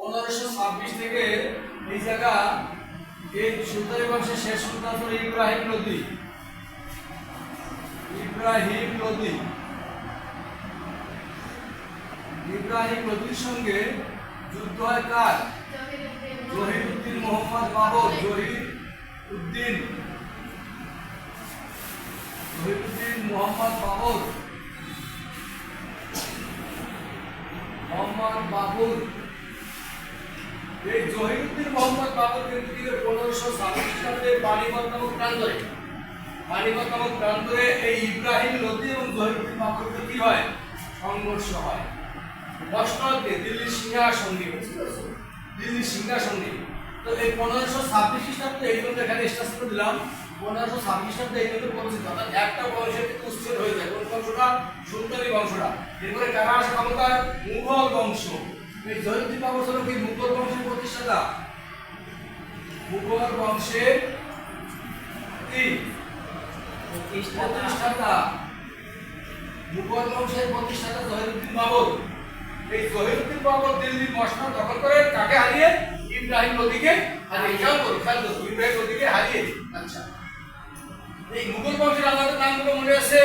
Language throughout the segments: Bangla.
1526 থেকে এই জায়গা এই সুলতানি বংশের শেষ সুলতান ছিল ইব্রাহিম লোদি। ইব্রাহিম লোদির সঙ্গে যুদ্ধ হয় কার? জহিরউদ্দিন মোহাম্মদ বাবর। জহিরউদ্দিন মোহাম্মদ বাবর। এই জহিরউদ্দিন মোহাম্মদ বাবর কিন্তু 1526 খ্রিস্টাব্দে পানিপথ নামক প্রান্তরে এই ইব্রাহিম লোদি এবং জহিরউদ্দিন বাবরের কি হয়? সংঘর্ষ হয়। মসনদে দিল্লির সিংহাসনে। তো এই 1526 খ্রিস্টাব্দে এই জন্য এখানে স্টাস করে দিলাম। 1526 খ্রিস্টাব্দে এই জন্য পরিচিত, অর্থাৎ একটা বংশের কিন্তু উচ্ছেদ হয়ে যায়। কোন বংশটা? সুলতানি বংশটা। এরপরে কারা আসে ক্ষমতায়? মুঘল বংশ। এই জহিরউদ্দিন বাবর ছিল কি মুঘল বংশের প্রতিষ্ঠাতা? মুঘল বংশের কি প্রতিষ্ঠাতা? মুঘল বংশের প্রতিষ্ঠাতা জহিরউদ্দিন বাবর। এই জহিরউদ্দিন বাবর দিল্লির মসনদ দখল করে কাকে হারিয়ে? ইব্রাহিম লোদিকে হারিয়ে। খেয়াল করো ইব্রাহিম লোদিকে হারিয়ে। আচ্ছা, এই মুঘল বংশের আমাদের নামগুলো মনে আছে?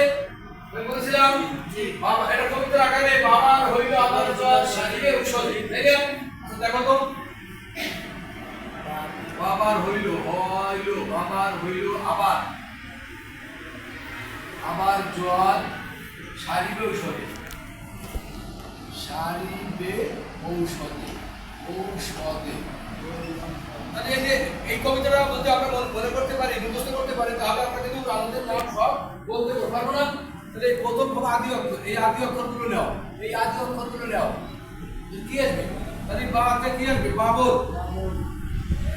আমি বলেছিলাম বাবা, এটা কবিতার আকারে বাবার হইল আবার জয় সাজিবে ঔষধি, তাই না? দেখো তো, বাবার হইল আবার জয় সারিবে ঔষধি। এই কবিতাটা বলতে আমরা মনে করতে পারি, মুখস্থ করতে পারি, তাহলে আমরা কিন্তু আমাদের নাম সব বলতে পারবো না। তাহলে এই প্রথম আদি অক্ষর, এই আদি অক্ষরগুলো নাও, কি আসবে? তাহলে বাবাতে কি আসবে? বাবর।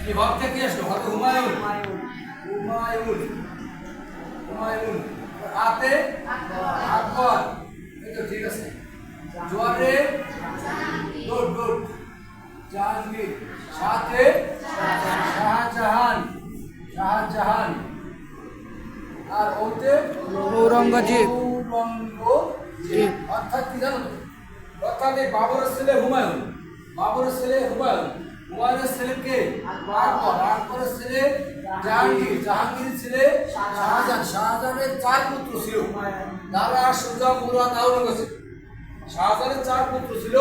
এই বাবাতে কি আসবে? হয়তো হুমায়ুন। আতে আকবর। এই তো ঠিক আছে। জোয়ারে জাহাঙ্গীর। সাথে শাহজাহান। আর ওতে ঔরঙ্গজেব। অর্থাৎ কি জানো? অর্থাৎ এই বাবরের ছেলে হুমায়ুন, হুমায়ুনের ছেলে কে? আকবরের ছেলে জাহাঙ্গীরের ছেলে শাহজাহানের 4 পুত্র ছিল। দারা, সুজা, মুরাদ, আওরঙ্গজেব। শাহজাহানের 4 পুত্র ছিল,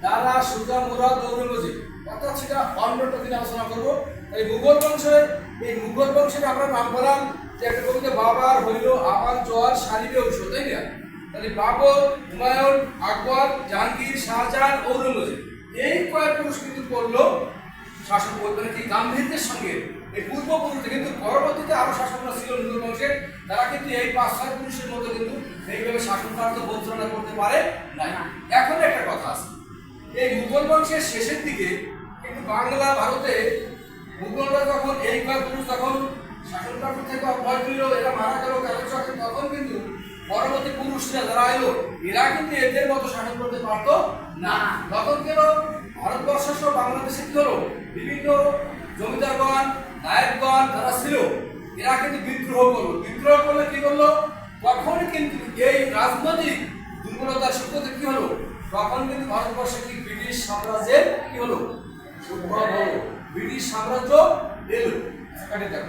দারা, সুজা, মুরাদ, আওরঙ্গজেব। অর্থাৎ সেটা অন্যটা দিন আলোচনা করবো। এই মুঘল বংশের আমরা নাম বললাম যে একটা কবিতা বাবার হইল আবার জোয়ার সারিবে ঔষধ, তাই না? তাহলে বাবর, হুমায়ুন, আকবর, জাহাঙ্গীর, শাহজাহান, ঔরঙ্গজেব, এই কয়েক পুরুষ কিন্তু করলো শাসন করতে কি গাম্ভীর্যের সঙ্গে। এই পূর্বপুরুষদের কিন্তু পরবর্তীতে আরো শাসকরা ছিল মুঘল বংশের, তারা কিন্তু এই 5-6 পুরুষের মতো কিন্তু এইভাবে শাসন কার্য পরিচালনা করতে পারে না। এখন একটা কথা আছে, এই মুঘল বংশের শেষের দিকে কিন্তু বাংলা ভারতে মুঘলরা যখন এই কয়েক পুরুষ যখন শাসন কার্য থেকে অব্যাহত দিল, এরা মারা গেল কারণ তখন কিন্তু পরবর্তী পুরুষরা যারা এলো এরা কিন্তু এদের মতো শাসন করতে পারতো না। তখন কেন ভারতবর্ষ সহ বাংলাদেশে কি হলো? বিভিন্ন জমিদারগণ, নায়কগণ যারা ছিল এরা কিন্তু বিদ্রোহ করলে কি করলো? তখন কিন্তু এই রাজনৈতিক দুর্বলতার সূত্রে কি হলো? তখন কিন্তু ভারতবর্ষে কি ব্রিটিশ সাম্রাজ্যের কি হলো? উদ্ভব হলো। ব্রিটিশ সাম্রাজ্য এলো। কাটে দাও।